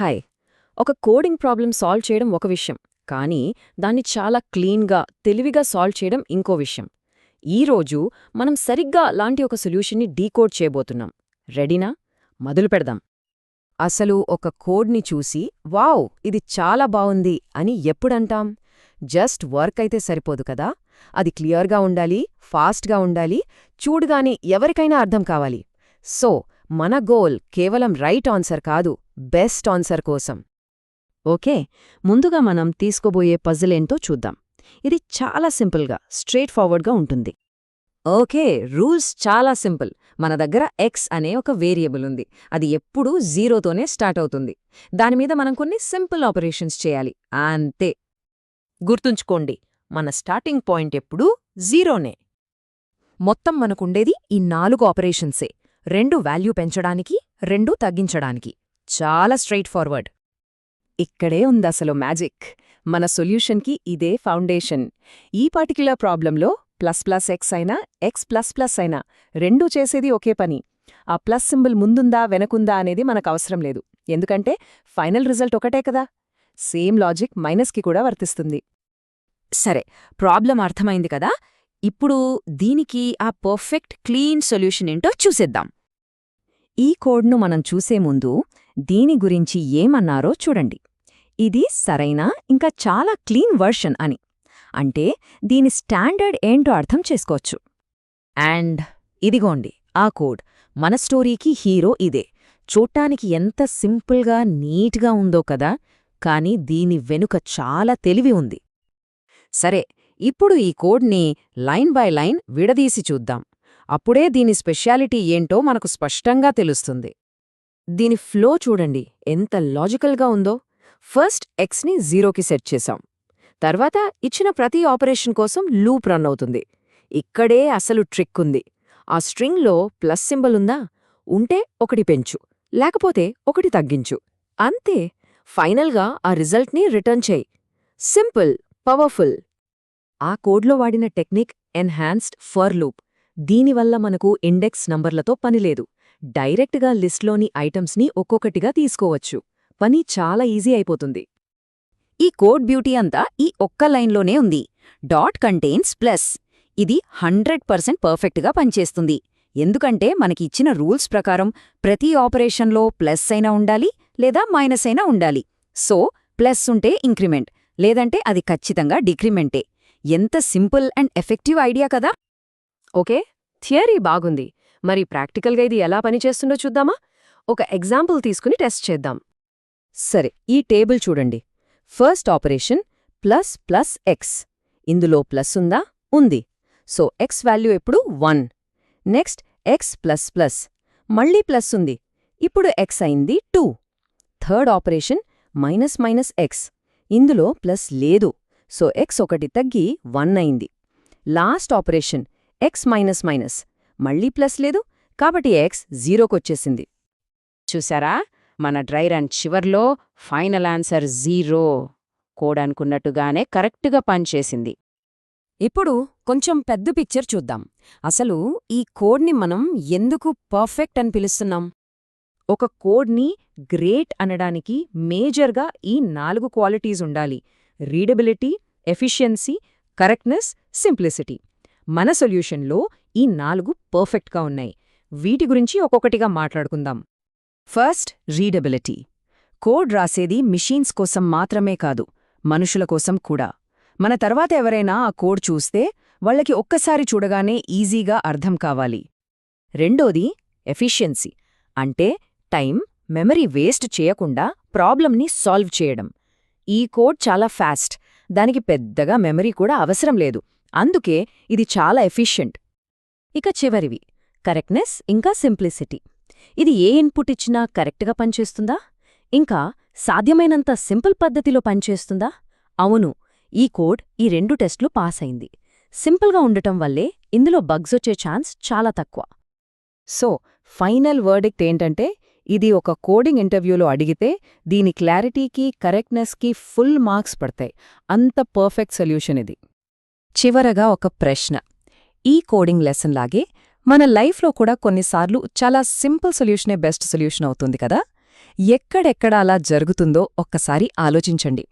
Hi. ఒక coding problem solve చేయడం ఒక విషయం, కానీ దాన్ని చాలా క్లీన్గా, తెలివిగా సాల్వ్ చేయడం ఇంకో విషయం. ఈరోజు మనం సరిగ్గా అలాంటి ఒక సొల్యూషన్ని డీకోడ్ చేయబోతున్నాం. రెడీనా? మొదలు పెడదాం. అసలు ఒక కోడ్ని చూసి వావ్, ఇది చాలా బావుంది అని ఎప్పుడంటాం? జస్ట్ వర్క్ అయితే సరిపోదు కదా, అది క్లియర్గా ఉండాలి, ఫాస్ట్గా ఉండాలి, చూడగానే ఎవరికైనా అర్థం కావాలి. సో మన గోల్ కేవలం రైట్ ఆన్సర్ కాదు, బెస్ట్ ఆన్సర్ కోసం. ఓకే, ముందుగా మనం తీసుకోబోయే పజిల్ ఏంటో చూద్దాం. ఇది చాలా సింపుల్గా, స్ట్రెయిట్ ఫార్వర్డ్గా ఉంటుంది. ఓకే, రూల్స్ చాలా సింపుల్. మన దగ్గర ఎక్స్ అనే ఒక వేరియబుల్ ఉంది. అది ఎప్పుడూ జీరోతోనే స్టార్ట్ అవుతుంది. దానిమీద మనం కొన్ని సింపుల్ ఆపరేషన్స్ చేయాలి, అంతే. గుర్తుంచుకోండి, మన స్టార్టింగ్ పాయింట్ ఎప్పుడూ జీరోనే. మొత్తం మనకుండేది ఈ 4 ఆపరేషన్సే. 2 వాల్యూ పెంచడానికి, 2 తగ్గించడానికి. చాలా స్ట్రెయిట్ ఫార్వర్డ్. ఇక్కడే ఉందసలు మ్యాజిక్. మన సొల్యూషన్కి ఇదే ఫౌండేషన్. ఈ పర్టిక్యులర్ ప్రాబ్లంలో ++x అయినా, x++ అయినా రెండూ చేసేది ఒకే పని. ఆ ప్లస్ సింబల్ ముందుందా వెనకుందా అనేది మనకవసరం లేదు, ఎందుకంటే ఫైనల్ రిజల్ట్ ఒకటే కదా. సేమ్ లాజిక్ మైనస్కి కూడా వర్తిస్తుంది. సరే, ప్రాబ్లం అర్థమైంది కదా. ఇప్పుడు దీనికి ఆ పర్ఫెక్ట్ క్లీన్ సొల్యూషన్ ఏంటో చూసేద్దాం. ఈ కోడ్ను మనం చూసే ముందు దీని గురించి ఏమన్నారో చూడండి. ఇది సరైన, ఇంకా చాలా క్లీన్ వర్షన్ అని. అంటే దీని స్టాండర్డ్ ఏంటో అర్థం చేసుకోవచ్చు. అండ్ ఇదిగోండి ఆ కోడ్. మన స్టోరీకి హీరో ఇదే. చూడ్డానికి ఎంత సింపుల్గా, నీట్గా ఉందో కదా, కానీ దీని వెనుక చాలా తెలివి ఉంది. సరే, ఇప్పుడు ఈ కోడ్ని లైన్ బై లైన్ విడదీసి చూద్దాం. అప్పుడే దీని స్పెషాలిటీ ఏంటో మనకు స్పష్టంగా తెలుస్తుంది. దీని ఫ్లో చూడండి, ఎంత లాజికల్గా ఉందో. ఫస్ట్ ఎక్స్ని 0కి సెట్ చేశాం. తర్వాత ఇచ్చిన ప్రతి ఆపరేషన్ కోసం లూప్ రన్ అవుతుంది. ఇక్కడే అసలు ట్రిక్ ఉంది. ఆ స్ట్రింగ్లో ప్లస్ సింబల్ ఉందా? ఉంటే 1 పెంచు, లేకపోతే 1 తగ్గించు, అంతే. ఫైనల్గా ఆ రిజల్ట్ని రిటర్న్ చేయి. Simple, powerful. ఆ కోడ్లో వాడిన టెక్నిక్ ఎన్హాన్స్డ్ ఫర్ లూప్. దీనివల్ల మనకు ఇండెక్స్ నంబర్లతో పనిలేదు. డైరెక్ట్గా లిస్ట్లోని ఐటమ్స్ని ఒక్కొక్కటిగా తీసుకోవచ్చు. పని చాలా ఈజీ అయిపోతుంది. ఈ కోడ్ బ్యూటీ అంతా ఈ ఒక్క లైన్లోనే ఉంది. Dot contains plus. ఇది 100% పర్ఫెక్ట్గా పనిచేస్తుంది. ఎందుకంటే మనకి ఇచ్చిన రూల్స్ ప్రకారం ప్రతి ఆపరేషన్లో ప్లస్ అయినా ఉండాలి, లేదా మైనస్ అయినా ఉండాలి. సో ప్లస్ ఉంటే ఇంక్రిమెంట్, లేదంటే అది ఖచ్చితంగా డిక్రిమెంటే. ఎంత సింపుల్ అండ్ ఎఫెక్టివ్ ఐడియా కదా. ఓకే, థియరీ బాగుంది. మరి ప్రాక్టికల్గా ఇది ఎలా పనిచేస్తుందో చూద్దామా? ఒక ఎగ్జాంపుల్ తీసుకుని టెస్ట్ చేద్దాం. సరే, ఈ టేబుల్ చూడండి. First operation ++x. ఇందులో ప్లస్ ఉందా? ఉంది. సో x వాల్యూ ఎప్పుడు 1. Next x++. మళ్ళీ ప్లస్ ఉంది. ఇప్పుడు x అయింది 2. Third operation -x. ఇందులో ప్లస్ లేదు. సో x 1 తగ్గి 1 అయింది. లాస్ట్ ఆపరేషన్ x-, మళ్ళీ ప్లస్ లేదు, కాబట్టి x 0కొచ్చేసింది. చూసారా, మన డ్రై రన్ చివర్లో ఫైనల్ ఆన్సర్ 0. కోడ్ అనుకున్నట్టుగానే కరెక్ట్గా పనిచేసింది. ఇప్పుడు కొంచెం పెద్ద పిక్చర్ చూద్దాం. అసలు ఈ కోడ్ని మనం ఎందుకు పర్ఫెక్ట్ అని పిలుస్తున్నాం? ఒక కోడ్ని గ్రేట్ అనడానికి మేజర్గా ఈ 4 క్వాలిటీస్ ఉండాలి: రీడబిలిటీ, ఎఫిషియన్సీ, కరెక్ట్నెస్, సింప్లిసిటీ. మన సొల్యూషన్లో ఈ 4 పర్ఫెక్ట్గా ఉన్నాయి. వీటి గురించి ఒక్కొక్కటిగా మాట్లాడుకుందాం. First, readability. కోడ్ రాసేది మిషన్స్ కోసం మాత్రమే కాదు, మనుషుల కోసం కూడా. మన తర్వాత ఎవరైనా ఆ కోడ్ చూస్తే వాళ్ళకి ఒక్కసారి చూడగానే ఈజీగా అర్థం కావాలి. రెండోది, ఎఫిషియన్సీ. అంటే టైం, మెమరీ వేస్ట్ చేయకుండా ప్రాబ్లంని సాల్వ్ చేయడం. ఈ కోడ్ చాలా ఫాస్ట్, దానికి పెద్దగా మెమరీ కూడా అవసరం లేదు. అందుకే ఇది చాలా ఎఫిషియెంట్. ఇక చివరివి, కరెక్ట్నెస్ ఇంకా సింప్లిసిటీ. ఇది ఏ ఇన్పుట్ ఇచ్చినా కరెక్ట్గా పనిచేస్తుందా? ఇంకా సాధ్యమైనంత సింపుల్ పద్ధతిలో పనిచేస్తుందా? అవును, ఈ కోడ్ ఈ 2 టెస్ట్లు పాస్ అయింది. సింపుల్గా ఉండటం వల్లే ఇందులో బగ్స్ వచ్చే ఛాన్స్ చాలా తక్కువ. సో ఫైనల్ వర్డిక్ట్ ఏంటంటే, ఇది ఒక కోడింగ్ ఇంటర్వ్యూలో అడిగితే దీని క్లారిటీకి, కరెక్ట్నెస్కి ఫుల్ మార్క్స్ పడతాయి. అంత పర్ఫెక్ట్ సొల్యూషన్ ఇది. చివరగా ఒక ప్రశ్న. ఈ కోడింగ్ లెసన్ లాగే మన లైఫ్లో కూడా కొన్నిసార్లు చాలా సింపుల్ సొల్యూషనే బెస్ట్ సొల్యూషన్ అవుతుంది కదా. ఎక్కడెక్కడ అలా జరుగుతుందో ఒక్కసారి ఆలోచించండి.